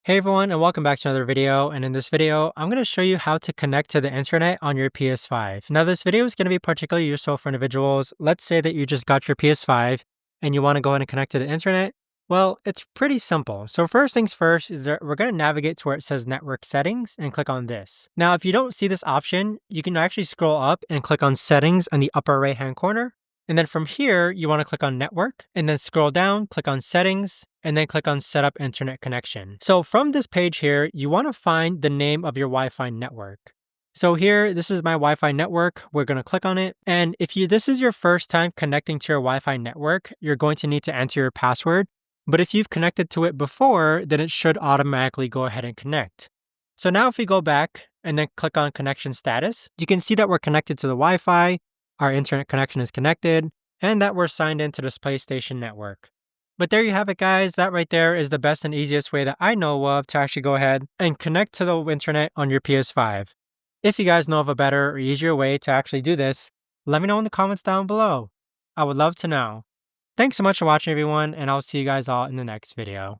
Hey everyone, and welcome back to another video. And in this video, I'm going to show you how to connect to the internet on your PS5. Now, this video is going to be particularly useful for individuals. Let's say that you just got your PS5 and you want to go ahead and connect to the internet. Well, it's pretty simple. So first things first is that we're going to navigate to where it says network settings and click on this. Now, if you don't see this option, you can actually scroll up and click on settings in the upper right hand corner. And then from here, you want to click on network and then scroll down, click on settings, and then click on setup internet connection. So from this page here, you want to find the name of your Wi-Fi network. So here, this is my Wi-Fi network. We're going to click on it. And if this is your first time connecting to your Wi-Fi network, you're going to need to enter your password. But if you've connected to it before, then it should automatically go ahead and connect. So now if we go back and then click on connection status, you can see that we're connected to the Wi-Fi, our internet connection is connected, and that we're signed into this PlayStation network. But there you have it, guys. That right there is the best and easiest way that I know of to actually go ahead and connect to the internet on your PS5. If you guys know of a better or easier way to actually do this, let me know in the comments down below. I would love to know. Thanks so much for watching, everyone, and I'll see you guys all in the next video.